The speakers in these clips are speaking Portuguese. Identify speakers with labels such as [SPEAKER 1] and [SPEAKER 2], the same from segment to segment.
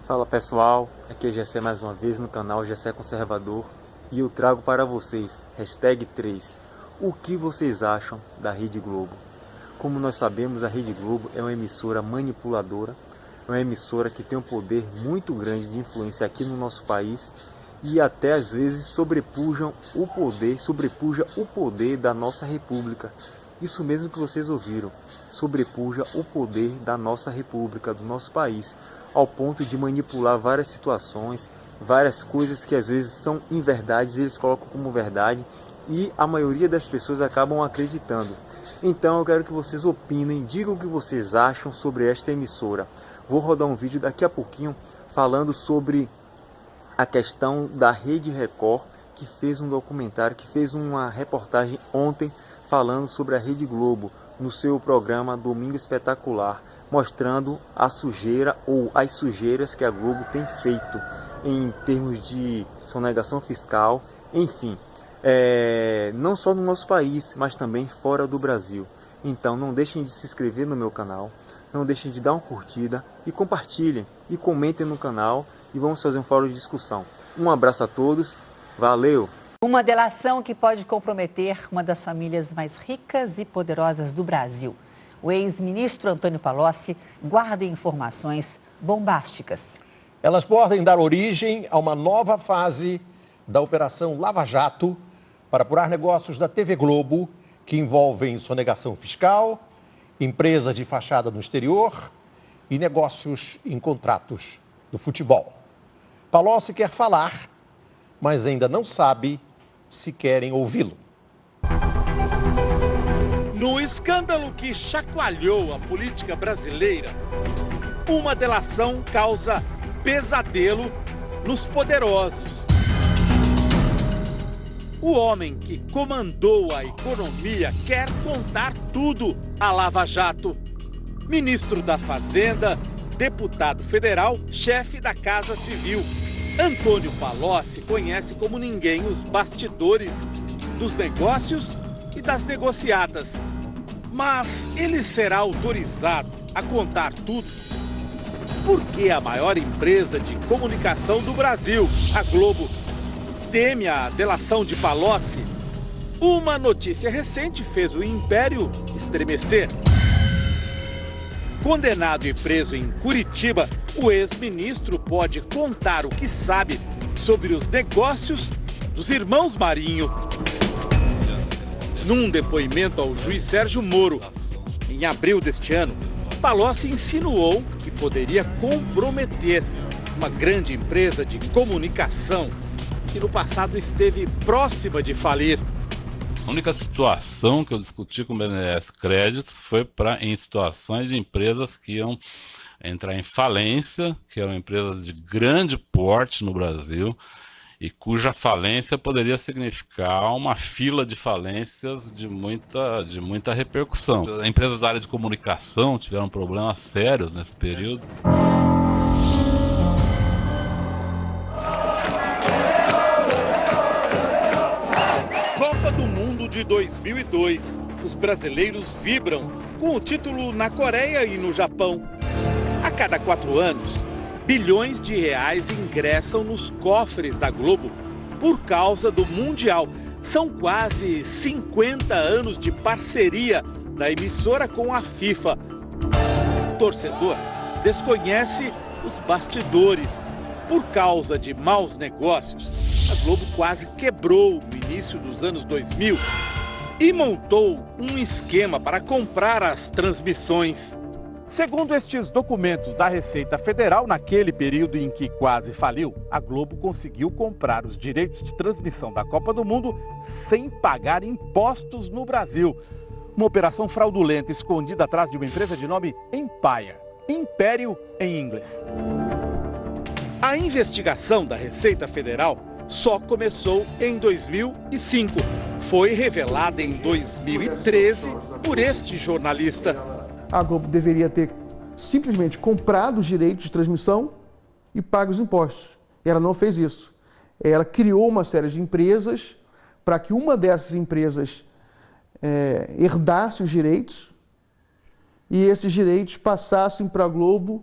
[SPEAKER 1] Fala pessoal, aqui é Gessé mais uma vez no canal Gessé Conservador e eu trago para vocês, #3, o que vocês acham da Rede Globo? Como nós sabemos, a Rede Globo é uma emissora manipuladora, é uma emissora que tem um poder muito grande de influência aqui no nosso país e até às vezes sobrepuja o poder da nossa república. Isso mesmo que vocês ouviram, sobrepuja o poder da nossa república, do nosso país, ao ponto de manipular várias situações, várias coisas que às vezes são inverdades, eles colocam como verdade e a maioria das pessoas acabam acreditando. Então eu quero que vocês opinem, digam o que vocês acham sobre esta emissora. Vou rodar um vídeo daqui a pouquinho falando sobre a questão da Rede Record, que fez um documentário, que fez uma reportagem ontem falando sobre a Rede Globo no seu programa Domingo Espetacular, mostrando a sujeira ou as sujeiras que a Globo tem feito em termos de sonegação fiscal, enfim, não só no nosso país, mas também fora do Brasil. Então não deixem de se inscrever no meu canal, não deixem de dar uma curtida e compartilhem e comentem no canal e vamos fazer um fórum de discussão. Um abraço a todos, valeu!
[SPEAKER 2] Uma delação que pode comprometer uma das famílias mais ricas e poderosas do Brasil. O ex-ministro Antônio Palocci guarda informações bombásticas.
[SPEAKER 3] Elas podem dar origem a uma nova fase da Operação Lava Jato para apurar negócios da TV Globo que envolvem sonegação fiscal, empresas de fachada no exterior e negócios em contratos do futebol. Palocci quer falar, mas ainda não sabe se querem ouvi-lo.
[SPEAKER 4] No escândalo que chacoalhou a política brasileira, uma delação causa pesadelo nos poderosos. O homem que comandou a economia quer contar tudo à Lava Jato. Ministro da Fazenda, deputado federal, chefe da Casa Civil. Antônio Palocci conhece como ninguém os bastidores dos negócios e das negociadas. Mas ele será autorizado a contar tudo? Porque a maior empresa de comunicação do Brasil, a Globo, teme a delação de Palocci? Uma notícia recente fez o império estremecer. Condenado e preso em Curitiba, o ex-ministro pode contar o que sabe sobre os negócios dos irmãos Marinho. Num depoimento ao juiz Sérgio Moro, em abril deste ano, Palocci insinuou que poderia comprometer uma grande empresa de comunicação que no passado esteve próxima de falir.
[SPEAKER 5] A única situação que eu discuti com o BNDES Créditos foi em situações de empresas que iam entrar em falência, que eram empresas de grande porte no Brasil e cuja falência poderia significar uma fila de falências de muita repercussão. Empresas da área de comunicação tiveram problemas sérios nesse período.
[SPEAKER 4] Copa do Mundo de 2002. Os brasileiros vibram com o título na Coreia e no Japão. A cada 4 anos, bilhões de reais ingressam nos cofres da Globo por causa do Mundial. São quase 50 anos de parceria da emissora com a FIFA. O torcedor desconhece os bastidores. Por causa de maus negócios, a Globo quase quebrou no início dos anos 2000 e montou um esquema para comprar as transmissões. Segundo estes documentos da Receita Federal, naquele período em que quase faliu, a Globo conseguiu comprar os direitos de transmissão da Copa do Mundo sem pagar impostos no Brasil. Uma operação fraudulenta escondida atrás de uma empresa de nome Empire, Império em inglês. A investigação da Receita Federal só começou em 2005. Foi revelada em 2013 por este jornalista.
[SPEAKER 6] A Globo deveria ter simplesmente comprado os direitos de transmissão e pago os impostos. E ela não fez isso. Ela criou uma série de empresas para que uma dessas empresas herdasse os direitos e esses direitos passassem para a Globo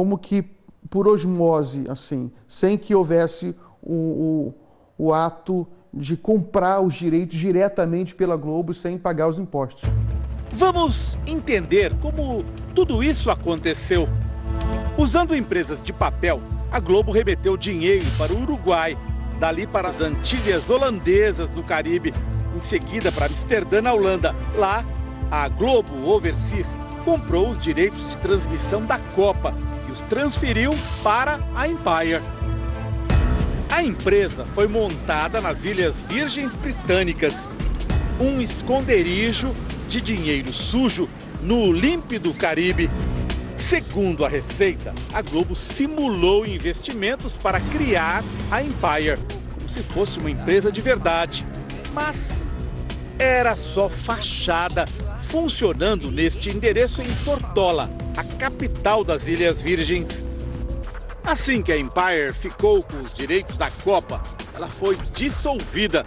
[SPEAKER 6] como que por osmose, assim, sem que houvesse o ato de comprar os direitos diretamente pela Globo sem pagar os impostos.
[SPEAKER 4] Vamos entender como tudo isso aconteceu. Usando empresas de papel, a Globo remeteu dinheiro para o Uruguai, dali para as Antilhas Holandesas no Caribe, em seguida para Amsterdã, na Holanda. Lá, a Globo Overseas comprou os direitos de transmissão da Copa e os transferiu para a Empire. A empresa foi montada nas Ilhas Virgens Britânicas, um esconderijo de dinheiro sujo no límpido Caribe. Segundo a Receita, a Globo simulou investimentos para criar a Empire, como se fosse uma empresa de verdade. Mas era só fachada, funcionando neste endereço em Tortola, a capital das Ilhas Virgens. Assim que a Empire ficou com os direitos da Copa, ela foi dissolvida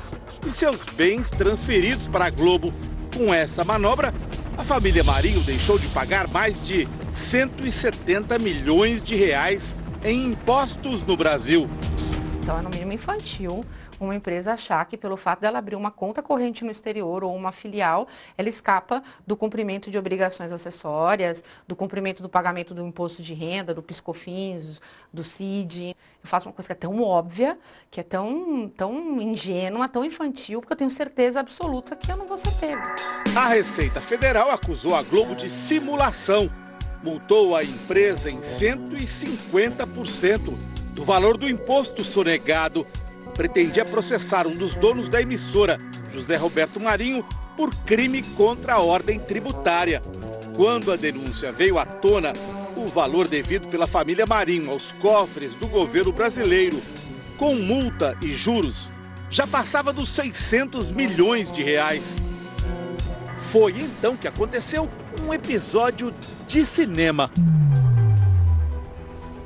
[SPEAKER 4] e seus bens transferidos para a Globo. Com essa manobra, a família Marinho deixou de pagar mais de 170 milhões de reais em impostos no Brasil.
[SPEAKER 7] Então é no mínimo infantil uma empresa achar que pelo fato dela abrir uma conta corrente no exterior ou uma filial, ela escapa do cumprimento de obrigações acessórias, do cumprimento do pagamento do imposto de renda, do PIS/COFINS, do CID. Eu faço uma coisa que é tão óbvia, que é tão ingênua, tão infantil, porque eu tenho certeza absoluta que eu não vou ser pego.
[SPEAKER 4] A Receita Federal acusou a Globo de simulação. Multou a empresa em 150% do valor do imposto sonegado. Pretendia processar um dos donos da emissora, José Roberto Marinho, por crime contra a ordem tributária. Quando a denúncia veio à tona, o valor devido pela família Marinho aos cofres do governo brasileiro, com multa e juros, já passava dos 600 milhões de reais. Foi então que aconteceu um episódio de cinema.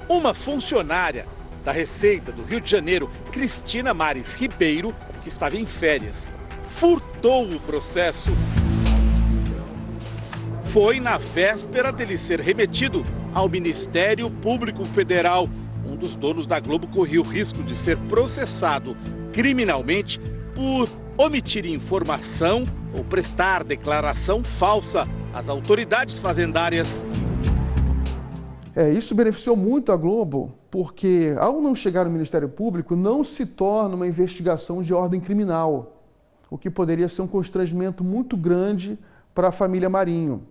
[SPEAKER 4] Uma funcionária da Receita do Rio de Janeiro, Cristina Mares Ribeiro, que estava em férias, furtou o processo. Foi na véspera dele ser remetido ao Ministério Público Federal. Um dos donos da Globo corria o risco de ser processado criminalmente por omitir informação ou prestar declaração falsa às autoridades fazendárias.
[SPEAKER 6] Isso beneficiou muito a Globo, porque ao não chegar no Ministério Público, não se torna uma investigação de ordem criminal, o que poderia ser um constrangimento muito grande para a família Marinho.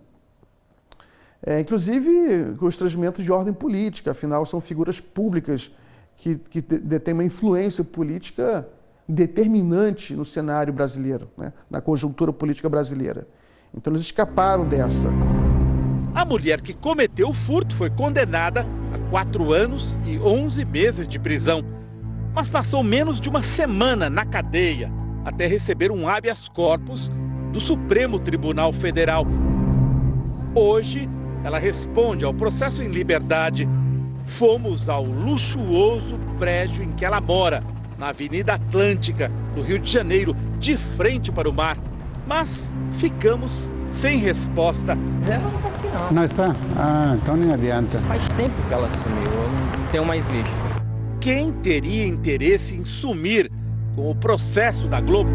[SPEAKER 6] Inclusive, constrangimento de ordem política, afinal são figuras públicas que detêm uma influência política determinante no cenário brasileiro, né? Na conjuntura política brasileira. Então eles escaparam dessa.
[SPEAKER 4] A mulher que cometeu o furto foi condenada a 4 anos e 11 meses de prisão, mas passou menos de uma semana na cadeia até receber um habeas corpus do Supremo Tribunal Federal. Hoje, ela responde ao processo em liberdade. Fomos ao luxuoso prédio em que ela mora, na Avenida Atlântica, no Rio de Janeiro, de frente para o mar. Mas ficamos sem resposta.
[SPEAKER 8] Ela não está aqui, não.
[SPEAKER 9] Não está? Ah, então nem adianta.
[SPEAKER 8] Faz tempo que ela sumiu, eu não tenho mais visto.
[SPEAKER 4] Quem teria interesse em sumir com o processo da Globo?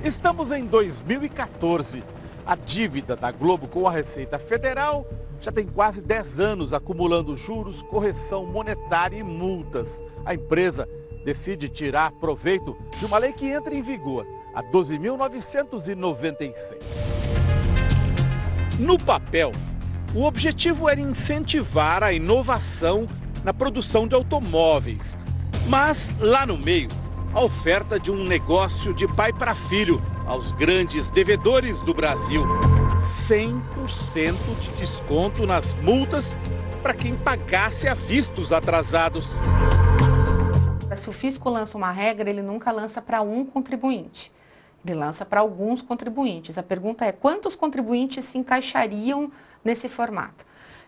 [SPEAKER 4] Estamos em 2014. A dívida da Globo com a Receita Federal já tem quase 10 anos acumulando juros, correção monetária e multas. A empresa decide tirar proveito de uma lei que entra em vigor, a 12.996. No papel, o objetivo era incentivar a inovação na produção de automóveis. Mas, lá no meio, a oferta de um negócio de pai para filho aos grandes devedores do Brasil. 100% de desconto nas multas para quem pagasse à vista os atrasados.
[SPEAKER 7] Se o fisco lança uma regra, ele nunca lança para um contribuinte. Ele lança para alguns contribuintes. A pergunta é, quantos contribuintes se encaixariam nesse formato?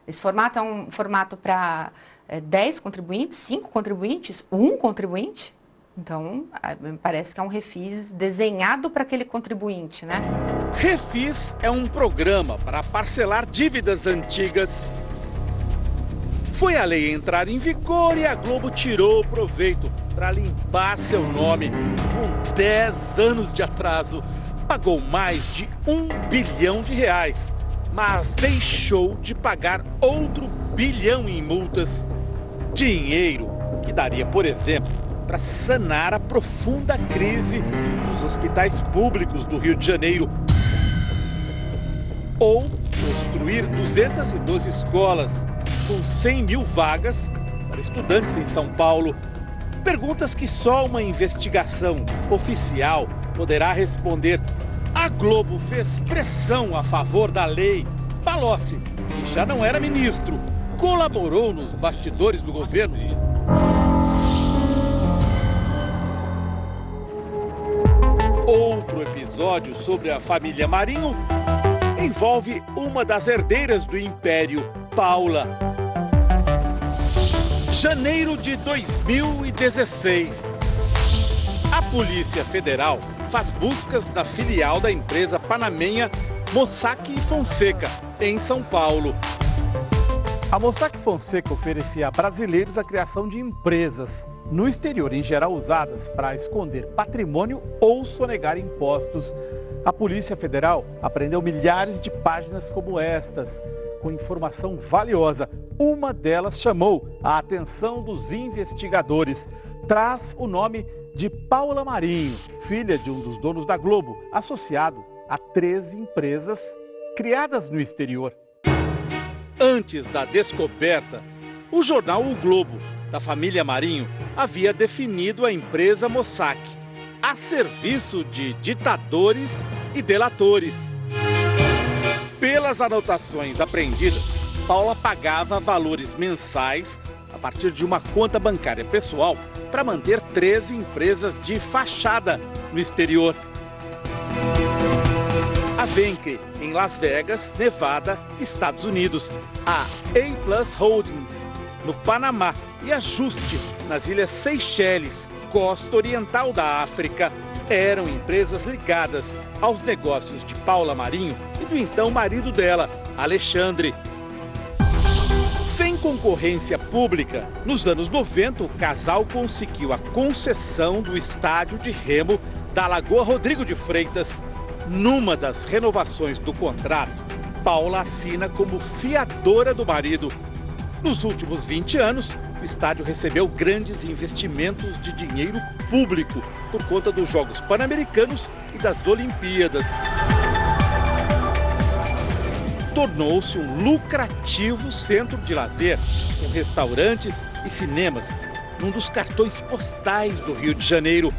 [SPEAKER 7] Esse formato é um formato para 10 contribuintes, 5 contribuintes, 1 contribuinte? Então, parece que é um refis desenhado para aquele contribuinte, né?
[SPEAKER 4] Refis é um programa para parcelar dívidas antigas. Foi a lei entrar em vigor e a Globo tirou proveito para limpar seu nome. Com 10 anos de atraso, pagou mais de R$1 bilhão, mas deixou de pagar outro bilhão em multas. Dinheiro que daria, por exemplo, para sanar a profunda crise dos hospitais públicos do Rio de Janeiro ou construir 212 escolas com 100 mil vagas para estudantes em São Paulo. Perguntas que só uma investigação oficial poderá responder. A Globo fez pressão a favor da lei. Palocci, que já não era ministro, colaborou nos bastidores do governo. Outro episódio sobre a família Marinho envolve uma das herdeiras do império, Paula. Janeiro de 2016. A Polícia Federal faz buscas na filial da empresa panamenha Mossack Fonseca, em São Paulo. A Mossack Fonseca oferecia a brasileiros a criação de empresas no exterior, em geral usadas para esconder patrimônio ou sonegar impostos. A Polícia Federal apreendeu milhares de páginas como estas, com informação valiosa. Uma delas chamou a atenção dos investigadores. Traz o nome de Paula Marinho, filha de um dos donos da Globo, associado a 13 empresas criadas no exterior. Antes da descoberta, o jornal O Globo, da família Marinho, havia definido a empresa Mossack a serviço de ditadores e delatores. Pelas anotações apreendidas, Paula pagava valores mensais a partir de uma conta bancária pessoal para manter 13 empresas de fachada no exterior. A Venke, em Las Vegas, Nevada, Estados Unidos. A A+ Holdings, no Panamá. E a Juste, nas Ilhas Seychelles, costa oriental da África. Eram empresas ligadas aos negócios de Paula Marinho e do então marido dela, Alexandre. Sem concorrência pública, nos anos 90, o casal conseguiu a concessão do estádio de remo da Lagoa Rodrigo de Freitas. Numa das renovações do contrato, Paula assina como fiadora do marido. Nos últimos 20 anos, o estádio recebeu grandes investimentos de dinheiro público por conta dos Jogos Pan-Americanos e das Olimpíadas. Tornou-se um lucrativo centro de lazer, com restaurantes e cinemas, num dos cartões postais do Rio de Janeiro.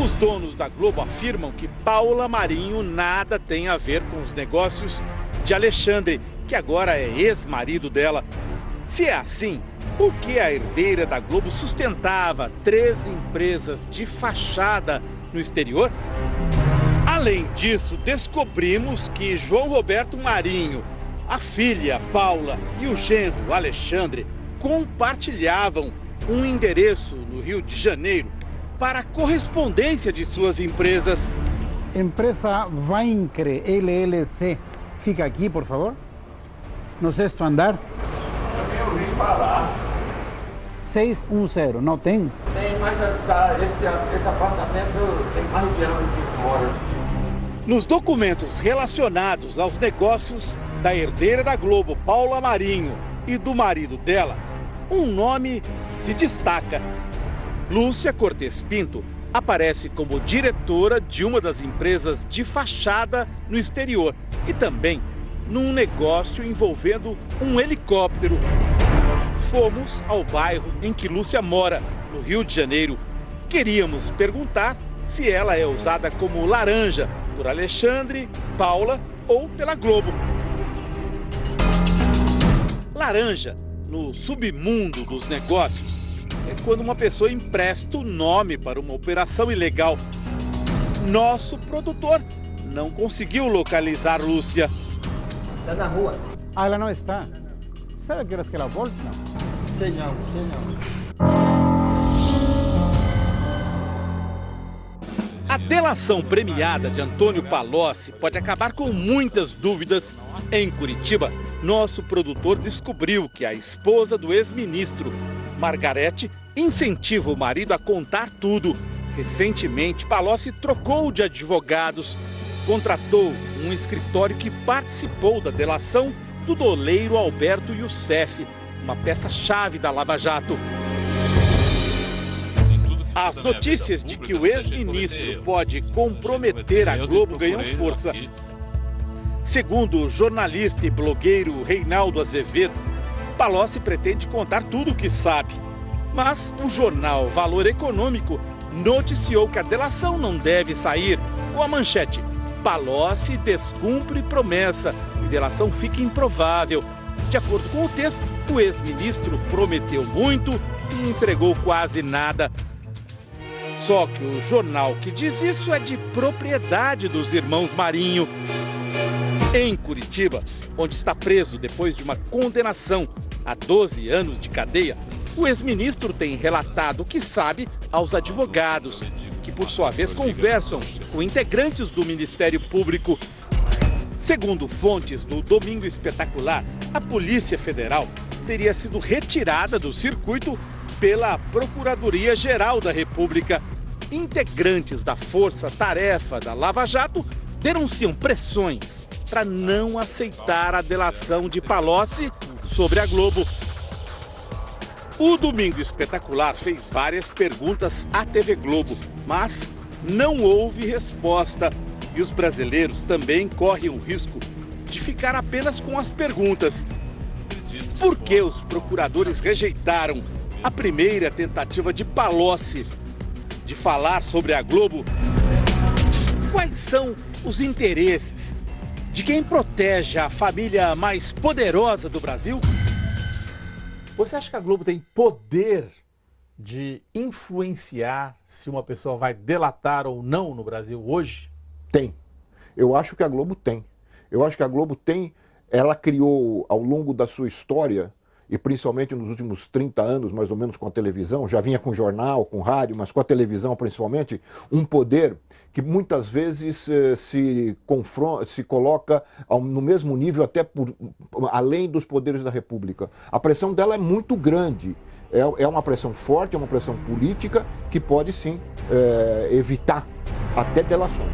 [SPEAKER 4] Os donos da Globo afirmam que Paula Marinho nada tem a ver com os negócios de Alexandre, que agora é ex-marido dela. Se é assim, por que a herdeira da Globo sustentava 13 empresas de fachada no exterior? Além disso, descobrimos que João Roberto Marinho, a filha Paula e o genro Alexandre compartilhavam um endereço no Rio de Janeiro para a correspondência de suas empresas.
[SPEAKER 9] Empresa Vaincre LLC. Fica aqui, por favor. No sexto andar.
[SPEAKER 10] Eu ouvi falar.
[SPEAKER 9] 610, não tem?
[SPEAKER 10] Tem, mas esse apartamento tem mais de anos de fora.
[SPEAKER 4] Nos documentos relacionados aos negócios da herdeira da Globo, Paula Marinho, e do marido dela, um nome se destaca. Lúcia Cortes Pinto aparece como diretora de uma das empresas de fachada no exterior e também num negócio envolvendo um helicóptero. Fomos ao bairro em que Lúcia mora, no Rio de Janeiro. Queríamos perguntar se ela é usada como laranja por Alexandre, Paula ou pela Globo. Laranja, no submundo dos negócios, é quando uma pessoa empresta o nome para uma operação ilegal. Nosso produtor não conseguiu localizar Lúcia.
[SPEAKER 10] Está na rua.
[SPEAKER 9] Ah, ela não está. Sabe que horas que ela volta?
[SPEAKER 10] Sei não.
[SPEAKER 4] delação premiada de Antônio Palocci pode acabar com muitas dúvidas. Em Curitiba, nosso produtor descobriu que a esposa do ex-ministro, Margarete, incentiva o marido a contar tudo. Recentemente, Palocci trocou de advogados, contratou um escritório que participou da delação do doleiro Alberto Youssef, uma peça-chave da Lava Jato. As notícias de que o ex-ministro pode comprometer a Globo ganham força. Segundo o jornalista e blogueiro Reinaldo Azevedo, Palocci pretende contar tudo o que sabe. Mas o jornal Valor Econômico noticiou que a delação não deve sair com a manchete: Palocci descumpre promessa e delação fica improvável. De acordo com o texto, o ex-ministro prometeu muito e entregou quase nada. Só que o jornal que diz isso é de propriedade dos irmãos Marinho. Em Curitiba, onde está preso depois de uma condenação a 12 anos de cadeia, o ex-ministro tem relatado o que sabe aos advogados, que por sua vez conversam com integrantes do Ministério Público. Segundo fontes do Domingo Espetacular, a Polícia Federal teria sido retirada do circuito pela Procuradoria-Geral da República. Integrantes da Força-Tarefa da Lava Jato denunciam pressões para não aceitar a delação de Palocci sobre a Globo. O Domingo Espetacular fez várias perguntas à TV Globo, mas não houve resposta. E os brasileiros também correm o risco de ficar apenas com as perguntas. Por que os procuradores rejeitaram a primeira tentativa de Palocci de falar sobre a Globo? Quais são os interesses de quem protege a família mais poderosa do Brasil?
[SPEAKER 11] Você acha que a Globo tem poder de influenciar se uma pessoa vai delatar ou não no Brasil hoje?
[SPEAKER 3] Tem. Eu acho que a Globo tem. Eu acho que a Globo tem. Ela criou ao longo da sua história, e principalmente nos últimos 30 anos, mais ou menos, com a televisão, já vinha com jornal, com rádio, mas com a televisão principalmente, um poder que muitas vezes se coloca no mesmo nível, até além dos poderes da República. A pressão dela é muito grande. É uma pressão forte, é uma pressão política que pode sim evitar até delações.